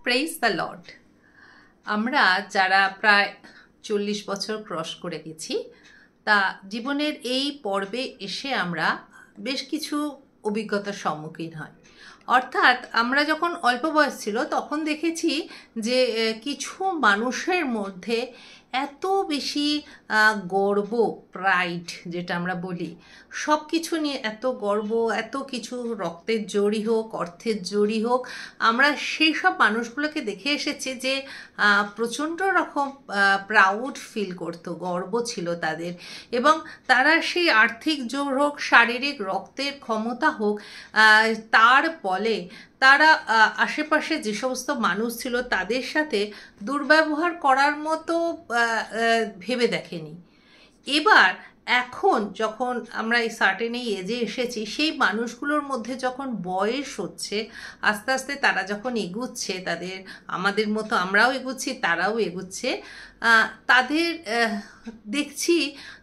Praise the Lord. আমরা যারা প্রায় 40 বছর ক্রস করে গেছি, তা জীবনের এই পর্বে এসে আমরা বেশ কিছু অভিজ্ঞতার সম্মুখীন হয়। অর্থাৎ আমরা যখন অল্প বয়স ছিল তখন দেখেছি যে কিছু মানুষের মধ্যে এত বেশি গর্ব, প্রাইড যেটা আমরা বলি, সব কিছু নিয়ে এত গর্ব, এত কিছু, রক্তের জড়ি হোক, অর্থের জড়ি হোক, আমরা সেই সব মানুষগুলোকে দেখে এসেছি যে প্রচণ্ড রকম প্রাউড ফিল করতো, গর্ব ছিল তাদের। এবং তারা সেই আর্থিক জোর হোক, শারীরিক রক্তের ক্ষমতা হোক, তার বলে তারা আশেপাশে যে সমস্ত মানুষ ছিল তাদের সাথে দুর্ব্যবহার করার মতো ভেবে দেখেনি। এবার এখন যখন আমরা এই সার্টেন এই এজে এসেছি, সেই মানুষগুলোর মধ্যে যখন বয়স হচ্ছে, আস্তে আস্তে তারা যখন এগুচ্ছে, তাদের আমাদের মতো আমরাও এগুচ্ছি, তারাও এগুচ্ছে, তাদের দেখছি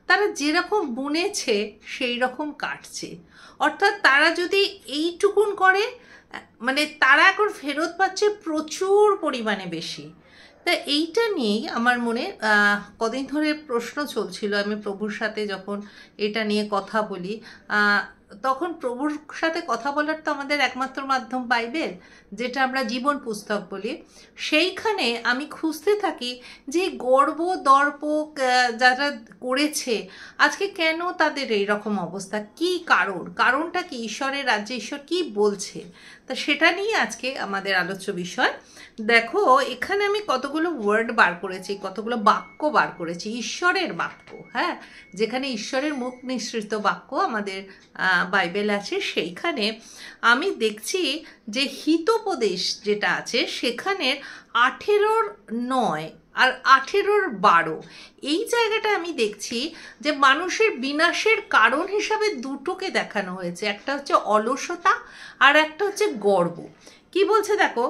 তারা যেরকম বুনেছে সেই রকম কাটছে। অর্থাৎ তারা যদি এইটুকুন করে, মানে তারা এখন ফেরত পাচ্ছে প্রচুর পরিমাণে বেশি। তা এইটা নিয়েই আমার মনে কদিন ধরে প্রশ্ন চলছিল। আমি প্রভুর সাথে যখন এটা নিয়ে কথা বলি, তখন প্রভুর সাথে কথা বলার তো আমাদের একমাত্র মাধ্যম বাইবেল, যেটা আমরা জীবন পুস্তক বলি। সেইখানে আমি খুঁজতে থাকি যে গর্ব দর্প যারা করেছে, আজকে কেন তাদের এই রকম অবস্থা, কি কারণটা কি, ঈশ্বরের রাজ্যে ঈশ্বর কি বলছে, তা সেটা নিয়ে আজকে আমাদের আলোচ্য বিষয়। দেখো, এখানে আমি কতগুলো ওয়ার্ড বার করেছি, কতগুলো বাক্য বার করেছি, ঈশ্বরের বাক্য, হ্যাঁ, যেখানে ঈশ্বরের মুখ নিঃসৃত বাক্য আমাদের বাইবেল আছে। সেইখানে আমি দেখছি যে হিতোপদেশ যেটা আছে সেখানে 18:9 আর 18:12 এই জায়গাটা আমি দেখছি যে মানুষের বিনাশের কারণ হিসাবে দুটোকে দেখানো হয়েছে। একটা হচ্ছে অলসতা আর একটা হচ্ছে গর্ব। কি বলছে দেখো,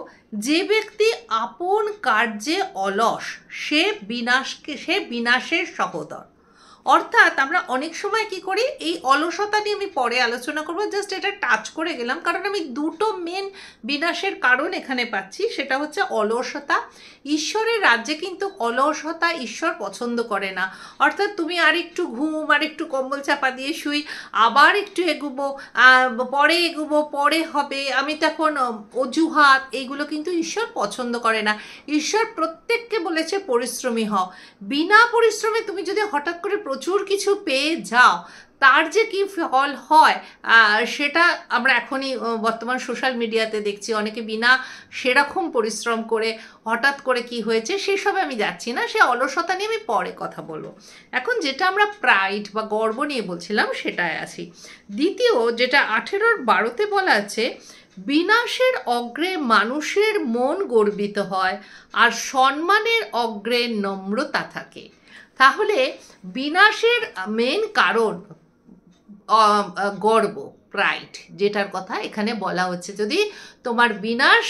যে ব্যক্তি আপন কার্যে অলস সে বিনাশের সহোদর। অর্থাৎ আমরা অনেক সময় কি করি, এই অলসতা নিয়ে আমি পরে আলোচনা করবো, জাস্ট এটা টাচ করে গেলাম কারণ আমি দুটো মেন বিনাশের কারণ এখানে পাচ্ছি। সেটা হচ্ছে অলসতা। ঈশ্বরের রাজ্যে কিন্তু অলসতা ঈশ্বর পছন্দ করে না। অর্থাৎ তুমি আর একটু ঘুম, আর একটু কম্বল চাপা দিয়ে শুই, আবার একটু এগুবো, পরে হবে, আমি তখন অজুহাত, এইগুলো কিন্তু ঈশ্বর পছন্দ করে না। ঈশ্বর প্রত্যেককে বলেছে পরিশ্রমী হও। বিনা পরিশ্রমে তুমি যদি হঠাৎ করে প্রচুর কিছু পেয়ে যাও, তার যে কি ফল হয় সেটা আমরা এখনই বর্তমান সোশ্যাল মিডিয়াতে দেখছি। অনেকে বিনা সেরকম পরিশ্রম করে হঠাৎ করে কি হয়েছে সেসবে আমি যাচ্ছি না, সে অলসতা নিয়ে আমি পরে কথা বলবো। এখন যেটা আমরা প্রাইড বা গর্ব নিয়ে বলছিলাম সেটাই আছি। দ্বিতীয় যেটা 18:12 বলা আছে, বিনাশের অগ্রে মানুষের মন গর্বিত হয় আর সম্মানের অগ্রে নম্রতা থাকে। তাহলে বিনাশের মেন কারণ গর্ব, প্রাইড, যেটার কথা এখানে বলা হচ্ছে। যদি তোমার বিনাশ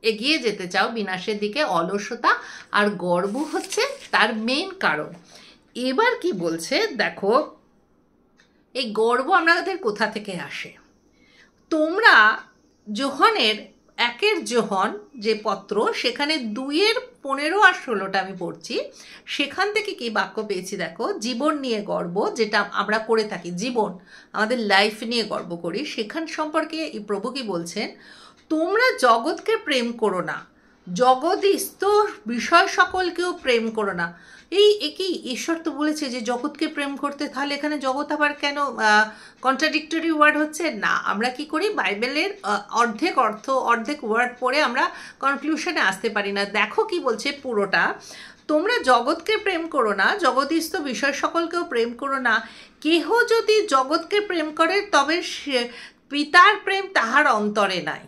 এগিয়ে যেতে চাও, বিনাশের দিকে, অলসতা আর গর্ব হচ্ছে তার মেন কারণ। এবার কি বলছে দেখো, এই গর্ব আমাদের কোথা থেকে আসে? তোমরা যোহনের 1 যোহন যে পত্র, সেখানে 2:15 আর 16 আমি পড়ছি। সেখান থেকে কি বাক্য পেয়েছি দেখো, জীবন নিয়ে গর্ব, যেটা আমরা করে থাকি, জীবন আমাদের লাইফ নিয়ে গর্ব করি, সেখান সম্পর্কে এই প্রভু কি বলছেন, তোমরা জগৎকে প্রেম করো না, জগদস্থ বিষয় সকলকেও প্রেম করো না। একই ঈশ্বর তো বলেছে যে জগৎকে প্রেম করতে, তাহলে এখানে জগৎ আবার কেন কন্ট্রাডিক্টরি ওয়ার্ড হচ্ছে না? আমরা কি করি, বাইবেলের অর্ধেক অর্থ অর্ধেক ওয়ার্ড পড়ে আমরা কনক্লুশনে আসতে পারি না। দেখো কি বলছে পুরোটা, তোমরা জগৎকে প্রেম করো না, জগদস্থ বিষয় সকলকেও প্রেম করো না। কেহ যদি জগৎকে প্রেম করে তবে পিতার প্রেম তাহার অন্তরে নাই।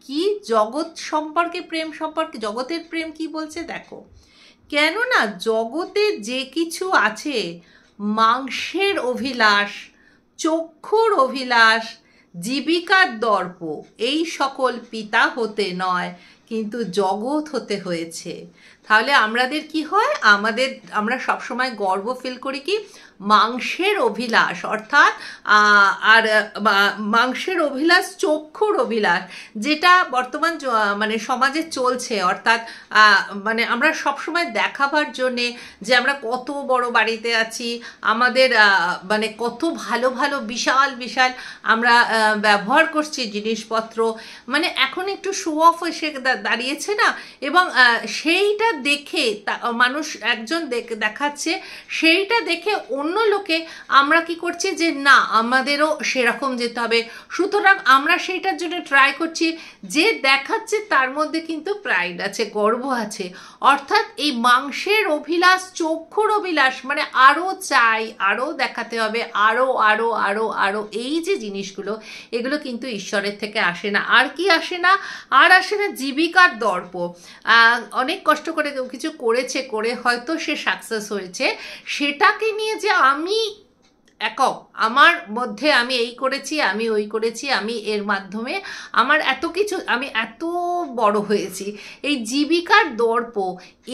কি জগৎ সম্পর্কে প্রেম, সম্পর্কে জগতের প্রেম কি বলছে দেখো, কেননা জগতে যে কিছু আছে, মাংসের অভিলাষ, চক্ষুর অভিলাষ, জীবিকার দর্প, এই সকল পিতা হতে নয় কিন্তু জগৎ হতে হয়েছে। তাহলে আমাদের কি হয়, আমরা সবসময় গর্ব ফিল করি কি মাংসের অভিলাষ, অর্থাৎ আর মাংসের অভিলাষ, চক্ষুর অভিলাষ, যেটা বর্তমান মানে সমাজে চলছে। অর্থাৎ মানে আমরা সবসময় দেখাবার জন্যে যে আমরা কত বড় বাড়িতে আছি, আমাদের মানে কত ভালো ভালো বিশাল বিশাল আমরা ব্যবহার করছি জিনিসপত্র, মানে এখন একটু শো অফ এসে দাঁড়িয়েছে না, এবং সেইটা দেখে মানুষ একজন দেখাচ্ছে, সেইটা দেখে অন্য লোকে আমরা কি করছি যে না আমাদেরও সেরকম যেতে হবে, সুতরাং আমরা সেইটার জন্য ট্রাই করছি। যে দেখাচ্ছে তার মধ্যে কিন্তু প্রাইড আছে, গর্ব আছে। অর্থাৎ এই মাংসের অভিলাষ, চক্ষুর অভিলাষ, মানে আরও চাই, আরও দেখাতে হবে, আরও আরও আরও আরও, এই যে জিনিসগুলো, এগুলো কিন্তু ঈশ্বরের থেকে আসে না। আর কি আসে না? আর আসে না জীবিকার দর্প। অনেক কষ্ট করে কেউ কিছু করেছে, করে হয়তো সে সাকসেস হয়েছে, সেটাকে নিয়ে যে আমি একক, আমার মধ্যে আমি এই করেছি, আমি ওই করেছি, আমি এর মাধ্যমে আমার এত কিছু, আমি এত বড় হয়েছি, এই জীবিকার দর্প,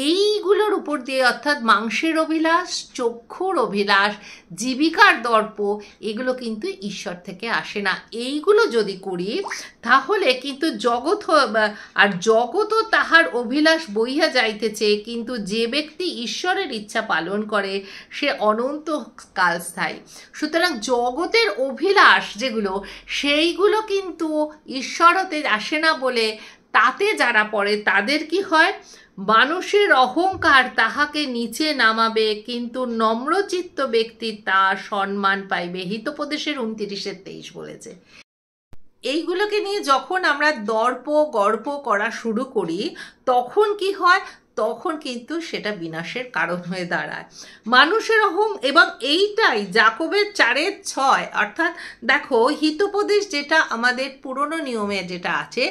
এইগুলোর উপর দিয়ে, অর্থাৎ মাংসের অভিলাষ, চক্ষুর অভিলাষ, জীবিকার দর্প, এগুলো কিন্তু ঈশ্বর থেকে আসে না। এইগুলো যদি করি তাহলে কিন্তু আর জগৎও তাহার অভিলাষ বইয়া যাইতেছে, কিন্তু যে ব্যক্তি ঈশ্বরের ইচ্ছা পালন করে সে অনন্ত কালস্থায়ী। সুতরাং জগতের অভিলাষ যেগুলো, সেইগুলো কিন্তু ঈশ্বর হতে আসে না বলে তাতে যারা পড়ে তাদের কি হয়, মানুষের অহংকার তাহাকে নিচে নামাবে, কিন্তু নম্রচিত্ত ব্যক্তি তার সম্মান পাইবে। হিতোপদেশের 29:23 বলেছে। এইগুলোকে নিয়ে যখন আমরা গর্ব করা শুরু করি, তখন কি হয়, তখন কিন্তু সেটা বিনাশের কারণ হয়ে দাঁড়ায়। মানুষের এবং এইটাই যাকবের 4:6, অর্থাৎ দেখো হিতোপদেশ যেটা আমাদের পুরনো নিয়মে যেটা আছে,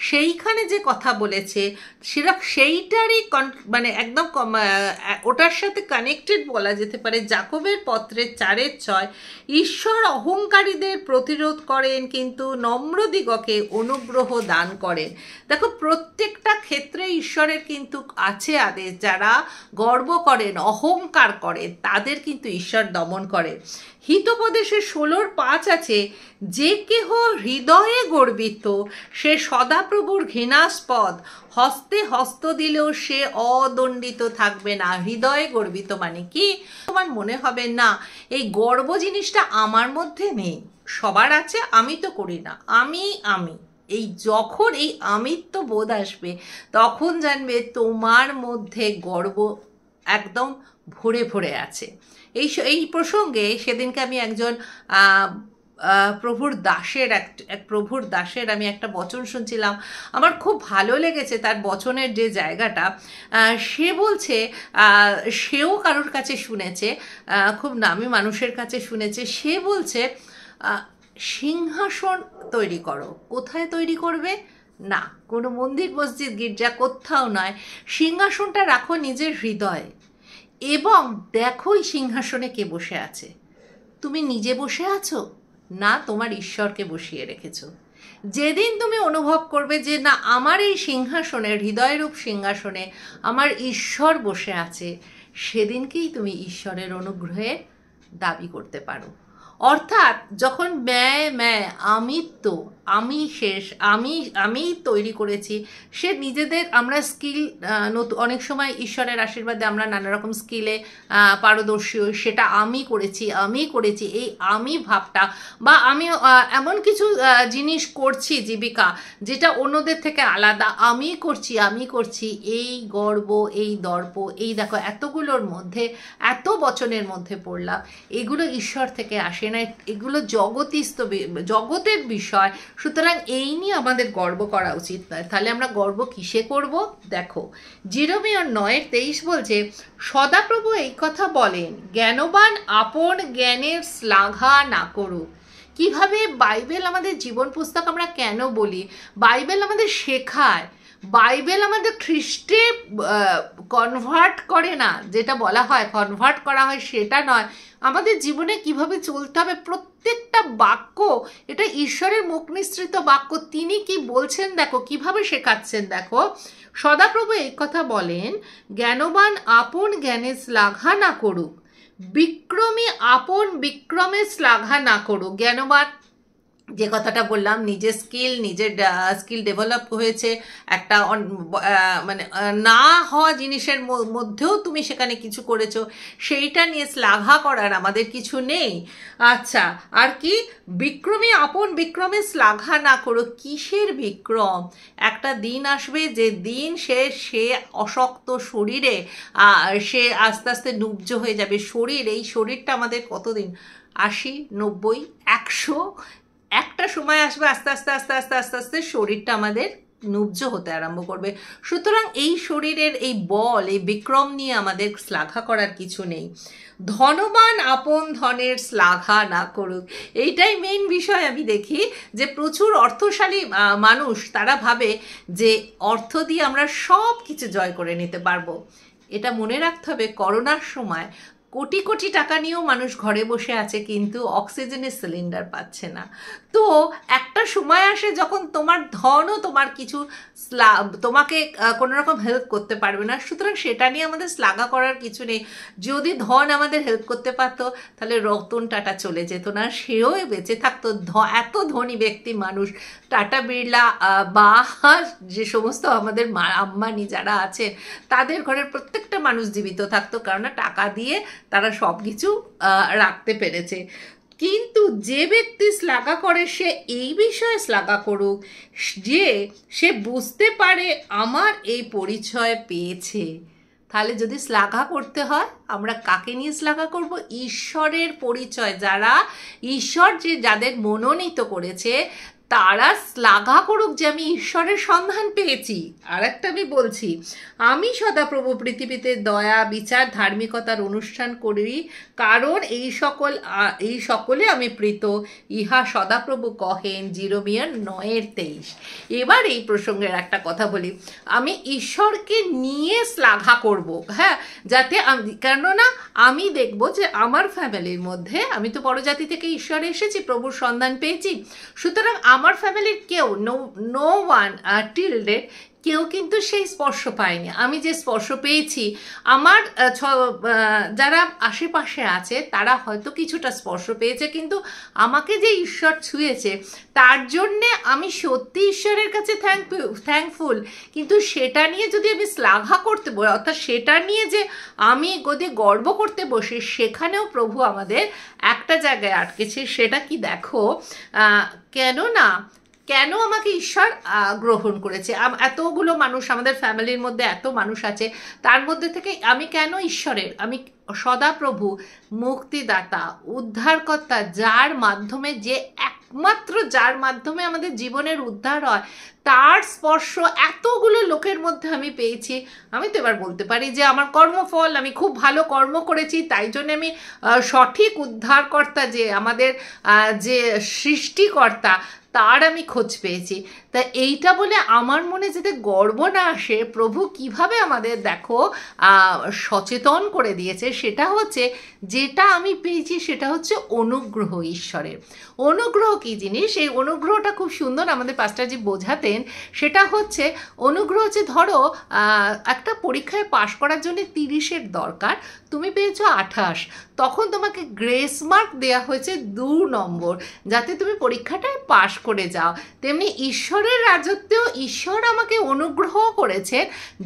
সেইখানে যে কথা বলেছে সেটা সেইটারই মানে একদম ওটার সাথে কানেক্টেড বলা যেতে পারে। যাকবের পত্রের 4:6, ঈশ্বর অহংকারীদের প্রতিরোধ করেন, কিন্তু নম্রদিগকে অনুগ্রহ দান করেন। দেখো প্রত্যেকটা ক্ষেত্রে ঈশ্বরের কিন্তু আছে আদেশ, যারা গর্ব করেন, অহংকার করেন, তাদের কিন্তু ঈশ্বর দমন করেন। হিতোপদেশে 16:5 আছে, যে কেহ হৃদয়ে গর্বিত সে সদাপ্রভুর ঘৃণাস্পদ, হস্তে হস্ত দিলেও সে অদণ্ডিত থাকবে না। হৃদয়ে গর্বিত মানে কি? তোমার মনে হবে না এই গর্ব জিনিসটা আমার মধ্যে নেই, সবার আছে, আমি তো করি না, আমি এই যখন এই আমিত্ব বোধ আসবে, তখন জানবে তোমার মধ্যে গর্ব একদম ভরে ভরে আছে। এই প্রসঙ্গে সেদিনকে আমি একজন প্রভুর দাসের আমি একটা বচন শুনছিলাম, আমার খুব ভালো লেগেছে তার বচনের যে জায়গাটা। সে বলছে, সেও কারোর কাছে শুনেছে, খুব নামি মানুষের কাছে শুনেছে। সে বলছে সিংহাসন তৈরি করো। কোথায় তৈরি করবে? না কোনো মন্দির, মসজিদ, গির্জা, কোথাও নয়। সিংহাসনটা রাখো নিজের হৃদয়ে, এবং দেখো এই সিংহাসনে কে বসে আছে। তুমি নিজে বসে আছো না, তোমার ঈশ্বরকে বসিয়ে রেখেছো। যেদিন তুমি অনুভব করবে যে না আমার এই সিংহাসনে, হৃদয়রূপ সিংহাসনে আমার ঈশ্বর বসে আছে, সেদিনকেই তুমি ঈশ্বরের অনুগ্রহের দাবি করতে পারো। অর্থাৎ যখন আমিত্ব, আমি শেষ, আমি তৈরি করেছি, সে নিজেদের আমরা স্কিল, অনেক সময় ঈশ্বরের আশীর্বাদে আমরা নানা রকম স্কিলে পারদর্শী হই, সেটা আমি করেছি, এই আমি ভাবটা, বা আমি এমন কিছু জিনিস করছি জীবিকা যেটা অন্যদের থেকে আলাদা, আমি করছি, এই গর্ব, এই দর্প, এই দেখো এতগুলোর মধ্যে, এত বচনের মধ্যে পড়লাম, এগুলো ঈশ্বর থেকে আসে না, এগুলো জগতের বিষয়। সুতরাং এই নিয়ে আমাদের গর্ব করা উচিত নয়। তাহলে আমরা গর্ব কিসে করব? দেখো জিরোমিয়র 9:23 বলছে, সদাপ্রভু এই কথা বলেন, জ্ঞানবান আপন জ্ঞানের শ্লাঘা না করুক। কিভাবে বাইবেল আমাদের জীবন পুস্তক আমরা কেন বলি? বাইবেল আমাদের শেখায় বাইবেল আমাদের খ্রিস্টে কনভার্ট করে না, যেটা বলা হয় কনভার্ট করা হয় সেটা নয়, আমাদের জীবনে কিভাবে চলতে হবে প্রত্যেকটা বাক্য এটা ঈশ্বরের মুখ নিঃসৃত বাক্য। তিনি কি বলছেন দেখো, কিভাবে শেখাচ্ছেন দেখো। সদাপ্রভু এই কথা বলেন, জ্ঞানবান আপন জ্ঞানে শ্লাঘা না করুক, বিক্রমী আপন বিক্রমে শ্লাঘা না করুক। জ্ঞানবান যে কথাটা বললাম, নিজের স্কিল ডেভেলপ হয়েছে, একটা মানে না হওয়া জিনিসের মধ্যেও তুমি সেখানে কিছু করেছো, সেইটা নিয়ে শ্লাঘা করার আমাদের কিছু নেই। আচ্ছা, আর কি, বিক্রমী আপন বিক্রমে শ্লাঘা না করো। কিসের বিক্রম? একটা দিন আসবে যে দিন সে অশক্ত শরীরে সে আস্তে আস্তে নুব্জ হয়ে যাবে। এই শরীরটা আমাদের কতদিন, 80, 90, 100, একটা সময় আসবে আস্তে আস্তে আস্তে আস্তে আস্তে আস্তে শরীরটা আমাদের নুব্জ হতে আরম্ভ করবে। সুতরাং এই শরীরের এই বল, এই বিক্রম নিয়ে আমাদের শ্লাঘা করার কিছু নেই। ধনবান আপন ধনের শ্লাঘা না করুক। এইটাই মেইন বিষয়। আমি দেখি যে প্রচুর অর্থশালী মানুষ তারা ভাবে যে অর্থ দিয়ে আমরা সব কিছু জয় করে নিতে পারবো। এটা মনে রাখতে হবে, করোনার সময় কোটি কোটি টাকা নিয়েও মানুষ ঘরে বসে আছে, কিন্তু অক্সিজেনের সিলিন্ডার পাচ্ছে না। তো একটা সময় আসে যখন তোমার ধনও তোমার কিছু তোমাকে কোনো রকম হেল্প করতে পারবে না। সুতরাং সেটা নিয়ে আমাদের শ্লাঘা করার কিছু নেই। যদি ধন আমাদের হেল্প করতে পারতো তাহলে রতন টাটা চলে যেত না, সেও বেঁচে থাকতো। এত ধনী ব্যক্তি মানুষ, টাটা বিড়লা বা যে সমস্ত আমাদের আম্বানি যারা আছে, তাদের ঘরের প্রত্যেকটা মানুষ জীবিত থাকতো, কারণ টাকা দিয়ে তারা সব কিছু রাখতে পেরেছে। কিন্তু যে ব্যক্তি শ্লাঘা করে সে এই বিষয়ে শ্লাঘা করুক যে সে বুঝতে পারে আমার এই পরিচয় পেয়েছে। তাহলে যদি শ্লাঘা করতে হয়, আমরা কাকে নিয়ে শ্লাঘা করব? ঈশ্বরের পরিচয়। যারা ঈশ্বর যাদের মনোনীত করেছে তারা শ্লাঘা করুক যে আমি ঈশ্বরের সন্ধান পেয়েছি। আর একটা আমি বলছি, আমি সদাপ্রভু পৃথিবীতে দয়া বিচার ধার্মিকতার অনুষ্ঠান করি, কারণ এই সকলে আমি প্রীত, ইহা সদাপ্রভু কহেন, জিরোমিয়ার 9:23। এবার এই প্রসঙ্গের একটা কথা বলি, আমি ঈশ্বরকে নিয়ে শ্লাঘা করব, হ্যাঁ, যাতে কেননা আমি দেখব যে আমার ফ্যামিলির মধ্যে, আমি তো বড় জাতি থেকে ঈশ্বরে এসেছি, প্রভুর সন্ধান পেয়েছি। সুতরাং আমার ফ্যামিলির কেউ নো ওয়ান টিল ডেট কেউ কিন্তু সেই স্পর্শ পায়নি। আমি যে স্পর্শ পেয়েছি, আমার যারা আশেপাশে আছে তারা হয়তো কিছুটা স্পর্শ পেয়েছে, কিন্তু আমাকে যে ঈশ্বর ছুঁয়েছে তার জন্যে আমি সত্যি ঈশ্বরের কাছে থ্যাঙ্কফুল। কিন্তু সেটা নিয়ে যদি আমি শ্লাঘা করতে বলি, অর্থাৎ সেটা নিয়ে যে আমি গর্ব করতে বসি, সেখানেও প্রভু আমাদের একটা জায়গায় আটকেছে। সেটা কি দেখো, কেন আমাকে ঈশ্বর গ্রহণ করেছে। এতগুলো মানুষ আমাদের ফ্যামিলির মধ্যে, এত মানুষ আছে, তার মধ্যে থেকে আমি কেন ঈশ্বরের, আমি সদাপ্রভু মুক্তিদাতা উদ্ধারকর্তা, যার মাধ্যমে যার মাধ্যমে আমাদের জীবনের উদ্ধার হয়, তার স্পর্শ এতগুলো লোকের মধ্যে আমি পেয়েছি। আমি তো এবার বলতে পারি যে আমার কর্মফল, আমি খুব ভালো কর্ম করেছি, তাই জন্য আমি সঠিক উদ্ধারকর্তা, যে আমাদের যে সৃষ্টিকর্তা, তার আমি খোঁজ পেয়েছি। তা এইটা বলে আমার মনে যাতে গর্ব না আসে, প্রভু কিভাবে আমাদের দেখো সচেতন করে দিয়েছে, সেটা হচ্ছে যেটা আমি পেয়েছি সেটা হচ্ছে অনুগ্রহ। ঈশ্বরের অনুগ্রহ কী জিনিস, এই অনুগ্রহটা খুব সুন্দর আমাদের পাস্টারজি বোঝাতেন। সেটা হচ্ছে অনুগ্রহ হচ্ছে, ধরো একটা পরীক্ষায় পাশ করার জন্য 30-এর দরকার, তুমি পেয়েছো 28, তখন তোমাকে গ্রেস মার্ক দেওয়া হয়েছে 2 নম্বর, যাতে তুমি পরীক্ষাটায় পাশ করে যাও। তেমনি ঈশ্বরের রাজত্বেও ঈশ্বর আমাকে অনুগ্রহ করেছে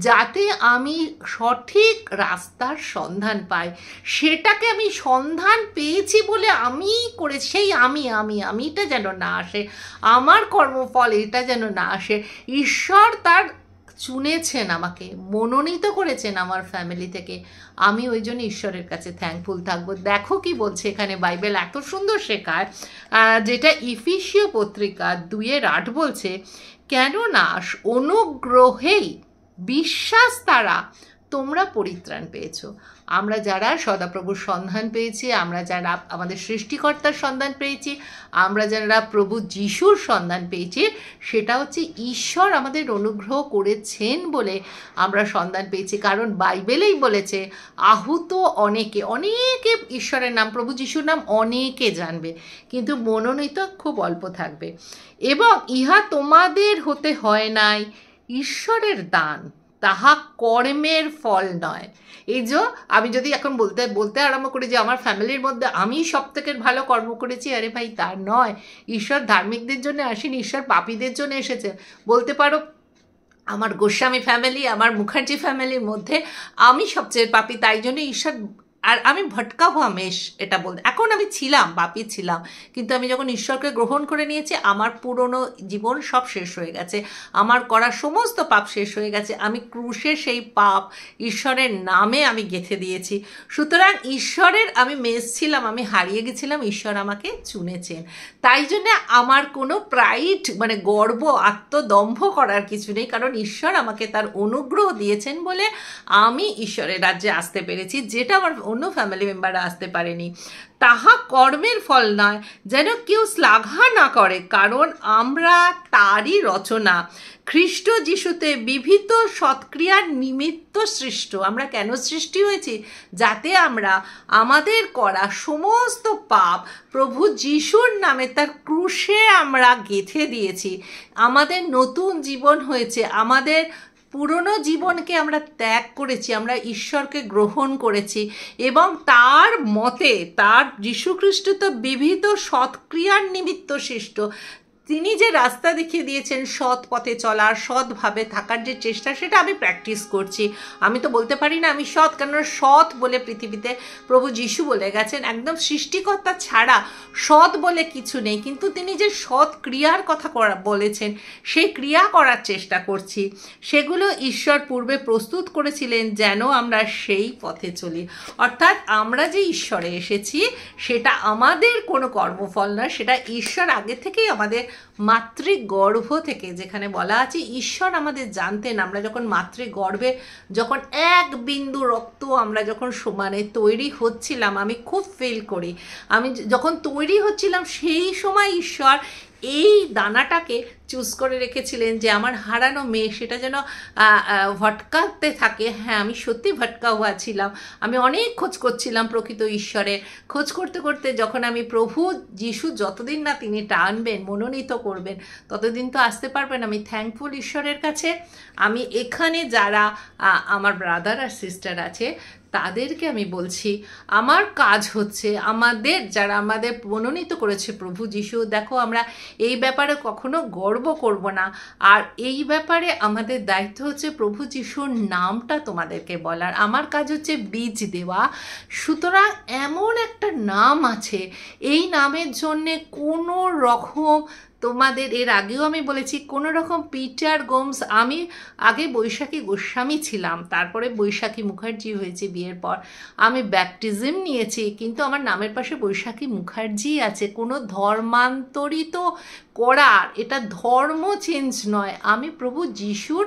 যাতে আমি সঠিক রাস্তার সন্ধান পাই। সেটাকে আমি সন্ধান পেয়েছি বলে আমি করে, সেই আমিটা যেন না আসে, আমার কর্মফল এটা যেন না আসে। ঈশ্বর তার চুনেছেন, আমাকে মনোনীত করেছেন আমার ফ্যামিলি থেকে, আমি ওই জন্য ঈশ্বরের কাছে থ্যাঙ্কফুল থাকবো। দেখো কি বলছে এখানে বাইবেল, এত সুন্দর শেখায়, যেটা ইফিসীয় পত্রিকা 2:8 বলছে, কেননা অনুগ্রহেই বিশ্বাস তারা তোমরা পরিত্রাণ পেয়েছো। আমরা যারা সদাপ্রভুর সন্ধান পেয়েছি, আমরা যারা আমাদের সৃষ্টিকর্তার সন্ধান পেয়েছি, আমরা যারা প্রভু যিশুর সন্ধান পেয়েছি, সেটা হচ্ছে ঈশ্বর আমাদের অনুগ্রহ করেছেন বলে আমরা সন্ধান পেয়েছি। কারণ বাইবেলেই বলেছে আহুত অনেকে অনেকে ঈশ্বরের নাম, প্রভু যিশুর নাম অনেকে জানবে, কিন্তু মনোনীত খুব অল্প থাকবে। এবং ইহা তোমাদের হতে হয় নাই, ঈশ্বরের দান, তাহা কর্মের ফল নয়। এই যে আমি যদি এখন বলতে আরম্ভ করি যে আমার ফ্যামিলির মধ্যে আমি সব থেকে ভালো কর্ম করেছি, আরে ভাই তা নয়। ঈশ্বর ধার্মিকদের জন্য আসেনি, ঈশ্বর পাপীদের জন্য এসেছে। বলতে পারো আমার গোস্বামী ফ্যামিলি, আমার মুখার্জি ফ্যামিলির মধ্যে আমি সবচেয়ে পাপী, তাই জন্য ঈশ্বর, আর আমি ভটকাবো হামেশ এটা বলতে। এখন আমি ছিলাম পাপী ছিলাম, কিন্তু আমি যখন ঈশ্বরকে গ্রহণ করে নিয়েছি, আমার পুরনো জীবন সব শেষ হয়ে গেছে, আমার করা সমস্ত পাপ শেষ হয়ে গেছে। আমি ক্রুশে সেই পাপ ঈশ্বরের নামে আমি গেঁথে দিয়েছি। সুতরাং ঈশ্বরের আমি মেস ছিলাম, আমি হারিয়ে গেছিলাম, ঈশ্বর আমাকে চুনেছেন। তাই জন্য আমার কোনো প্রাইড মানে গর্ব আত্মদম্ভ করার কিছু নেই, কারণ ঈশ্বর আমাকে তার অনুগ্রহ দিয়েছেন বলে আমি ঈশ্বরের রাজ্যে আসতে পেরেছি, যেটা আমার অন্য ফ্যামিলি মেম্বাররা আসতে পারেনি। তাহা কর্মের ফল নয়, যেন কেউ শ্লাঘা না করে, কারণ আমরা তারই রচনা, খ্রিস্ট যিশুতে বিবিধ সৎক্রিয়ার নিমিত্ত সৃষ্ট। আমরা কেন সৃষ্টি হয়েছি? যাতে আমরা আমাদের করা সমস্ত পাপ প্রভু যিশুর নামে তার ক্রুশে আমরা গেঁথে দিয়েছি। আমাদের নতুন জীবন হয়েছে, আমাদের পুরনো জীবনকে আমরা ত্যাগ করেছি, আমরা ঈশ্বরকে গ্রহণ করেছি, এবং তার মতে তার যীশুখ্রিস্ট তো বিবিধ সৎক্রিয়ার নিমিত্ত সৃষ্ট। তিনি যে রাস্তা দেখিয়ে দিয়েছেন সৎ পথে চলার, সৎভাবে থাকার যে চেষ্টা, সেটা আমি প্র্যাকটিস করছি। আমি তো বলতে পারি না আমি সৎ, কেন সৎ বলে পৃথিবীতে প্রভু যিশু বলে গেছেন একদম সৃষ্টিকর্তা ছাড়া সৎ বলে কিছু নেই, কিন্তু তিনি যে সৎ ক্রিয়ার কথা বলেছেন সেই ক্রিয়া করার চেষ্টা করছি। সেগুলো ঈশ্বর পূর্বে প্রস্তুত করেছিলেন যেন আমরা সেই পথে চলি। অর্থাৎ আমরা যে ঈশ্বরে এসেছি সেটা আমাদের কোনো কর্মফল নয়, সেটা ঈশ্বর আগে থেকেই আমাদের মাতৃগর্ভ থেকে, যেখানে বলা আছে ঈশ্বর আমাদের জানতেন। আমরা যখন মাতৃগর্ভে যখন এক বিন্দু রক্ত আমরা যখন সমানে তৈরি হচ্ছিলাম, আমি খুব ফিল করি, আমি যখন তৈরি হচ্ছিলাম সেই সময় ঈশ্বর এই দানাটাকে চুজ করে রেখেছিলেন যে আমার হারানো মেয়ে সেটা যেন ভটকাতে থাকে। হ্যাঁ, আমি সত্যি ভটকা হওয়া ছিলাম, আমি অনেক খোঁজ করছিলাম প্রকৃত ঈশ্বরের। খোঁজ করতে করতে যখন আমি প্রভু যিশু যতদিন না তিনি টানবেন, মনোনীত করবেন, ততদিন তো আসতে পারবেন। আমি থ্যাঙ্কফুল ঈশ্বরের কাছে। আমি এখানে যারা আমার ব্রাদার আর সিস্টার আছে তাদেরকে আমি বলছি, আমার কাজ হচ্ছে আমাদের যারা আমাদের মনোনীত করেছে প্রভু যিশু, দেখো আমরা এই ব্যাপারে কখনো গর্ব করব না। আর এই ব্যাপারে আমাদের দায়িত্ব হচ্ছে প্রভু যিশুর নামটা তোমাদেরকে বলার, আমার কাজ হচ্ছে বীজ দেওয়া। সুতরাং এমন একটা নাম আছে, এই নামের জন্যে কোনো রকম তোমাদের, এর আগেও আমি বলেছি, কোনো রকম পিটার গোমস, আমি আগে বৈশাখী গোস্বামী ছিলাম, তারপরে বৈশাখী মুখার্জি হয়েছে বিয়ের পর। আমি ব্যাপটিজম নিয়েছি, কিন্তু আমার নামের পাশে বৈশাখী মুখার্জি আছে। কোনো ধর্মান্তরিত করার, এটা ধর্ম চেঞ্জ নয়, আমি প্রভু যিশুর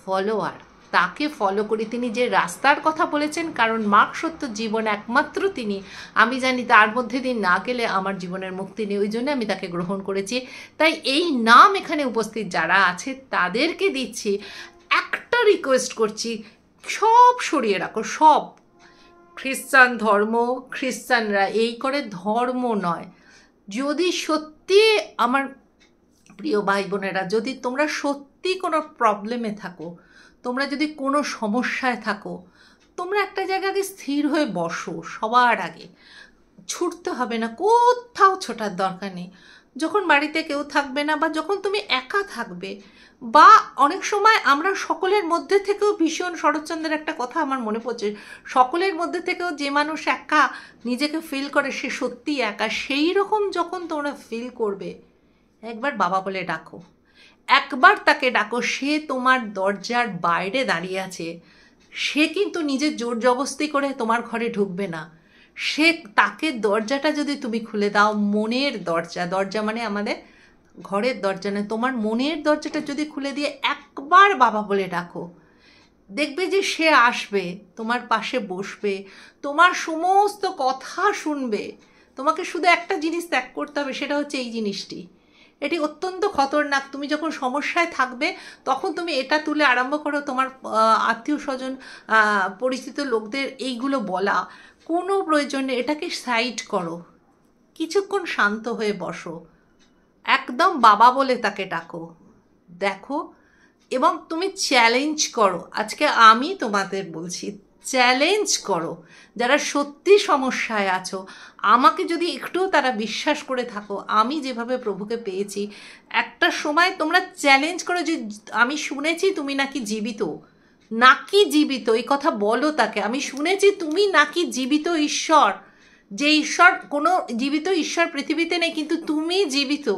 ফলোয়ার, তাকে ফলো করি। তিনি যে রাস্তার কথা বলেছেন, কারণ মার্গ সত্য জীবন একমাত্র তিনি, আমি জানি তার মধ্যে দিন না গেলে আমার জীবনের মুক্তি নেই, ওই জন্য আমি তাকে গ্রহণ করেছি। তাই এই নাম এখানে উপস্থিত যারা আছে তাদেরকে দিচ্ছি, একটা রিকোয়েস্ট করছি, সব সরিয়ে রাখো, সব খ্রিস্টান ধর্ম, খ্রিস্টানরা এই করে ধর্ম নয়। যদি সত্যি আমার প্রিয় ভাই বোনেরা, যদি তোমরা সত্যি কোনো প্রবলেমে থাকো, তোমরা যদি কোনো সমস্যায় থাকো, তোমরা একটা জায়গায় স্থির হয়ে বসো। সবার আগে ছুটতে হবে না, কোথাও ছোটার দরকার নেই। যখন বাড়িতে কেউ থাকবে না, বা যখন তুমি একা থাকবে, বা অনেক সময় আমরা সকলের মধ্যে থেকেও, ভীষণ শরৎচন্দ্রের একটা কথা আমার মনে পড়ছে, সকলের মধ্যে থেকেও যে মানুষ একা নিজেকে ফিল করে সে সত্যি একা। সেই রকম যখন তোমরা ফিল করবে, একবার বাবা বলে ডাকো, একবার তাকে ডাকো। সে তোমার দরজার বাইরে দাঁড়িয়ে আছে, সে কিন্তু নিজের জোর জবস্তি করে তোমার ঘরে ঢুকবে না। সে তাকে দরজাটা যদি তুমি খুলে দাও, মনের দরজা, দরজা মানে আমাদের ঘরের দরজা নয়, তোমার মনের দরজাটা যদি খুলে দিয়ে একবার বাবা বলে ডাকো, দেখবে যে সে আসবে, তোমার পাশে বসবে, তোমার সমস্ত কথা শুনবে। তোমাকে শুধু একটা জিনিস ত্যাগ করতে হবে, সেটা হচ্ছে এই জিনিসটি। এটি অত্যন্ত খতরনাক। তুমি যখন সমস্যায় থাকবে তখন তুমি এটা তুলে আরম্ভ করো তোমার আত্মীয় স্বজন, পরিচিত লোকদের এইগুলো বলা। কোনো প্রয়োজন নেই, এটাকে সাইড করো, কিছুক্ষণ শান্ত হয়ে বসো, একদম বাবা বলে তাকে ডাকো, দেখো, এবং তুমি চ্যালেঞ্জ করো। আজকে আমি তোমাদের বলছি, চ্যালেঞ্জ করো। যারা সত্যি সমস্যায় আছো, আমাকে যদি একটুও তারা বিশ্বাস করে থাকো, আমি যেভাবে প্রভুকে পেয়েছি, একটা সময় তোমরা চ্যালেঞ্জ করো যে আমি শুনেছি তুমি নাকি জীবিত, নাকি জীবিত, এই কথা বলো তাকে। আমি শুনেছি তুমি নাকি জীবিত ঈশ্বর, যে ঈশ্বর, কোনো জীবিত ঈশ্বর পৃথিবীতে নেই, কিন্তু তুমি জীবিত।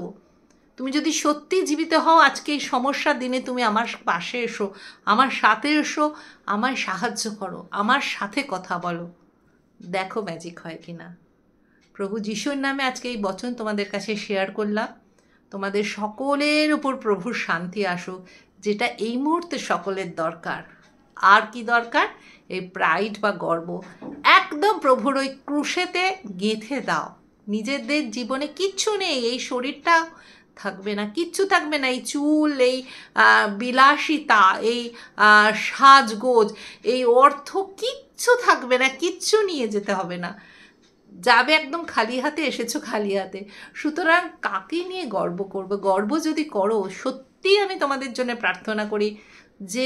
তুমি যদি সত্যি জীবিত হও, আজকে এই সমস্যার দিনে তুমি আমার পাশে এসো, আমার সাথে এসো, আমায় সাহায্য করো, আমার সাথে কথা বলো, দেখো ম্যাজিক হয় কি না। প্রভু যিশুর নামে আজকে এই বচন তোমাদের কাছে শেয়ার করলাম। তোমাদের সকলের উপর প্রভুর শান্তি আসুক, যেটা এই মুহূর্তে সকলের দরকার। আর কি দরকার? এই প্রাইড বা গর্ব একদম প্রভুর ওই ক্রুশেতে গেঁথে দাও। নিজেদের জীবনে কিচ্ছু নেই, এই শরীরটা থাকবে না, কিচ্ছু থাকবে না, এই চুল, এই বিলাসিতা, এই সাজগোজ, এই অর্থ, কিচ্ছু থাকবে না, কিচ্ছু নিয়ে যেতে হবে না। যাবে একদম খালি হাতে, এসেছো খালি হাতে। সুতরাং কাকে নিয়ে গর্ব করবে? গর্ব যদি করো, সত্যি আমি তোমাদের জন্য প্রার্থনা করি যে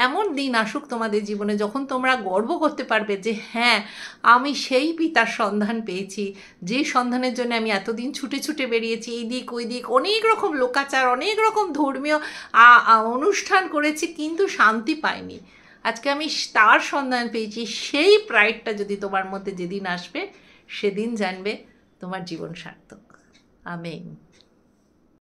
এমন দিন আসুক তোমাদের জীবনে যখন তোমরা গর্ব করতে পারবে যে হ্যাঁ, আমি সেই পিতার সন্ধান পেয়েছি, যে সন্ধানের জন্য আমি এতদিন ছুটে ছুটে বেরিয়েছি, এই দিক ওই দিক, অনেক রকম লোকাচার, অনেক রকম ধর্মীয় অনুষ্ঠান করেছি, কিন্তু শান্তি পাইনি। আজকে আমি তার সন্ধান পেয়েছি। সেই প্রাইডটা যদি তোমার মধ্যে যেদিন আসবে, সেদিন জানবে তোমার জীবন সার্থক। আমেন।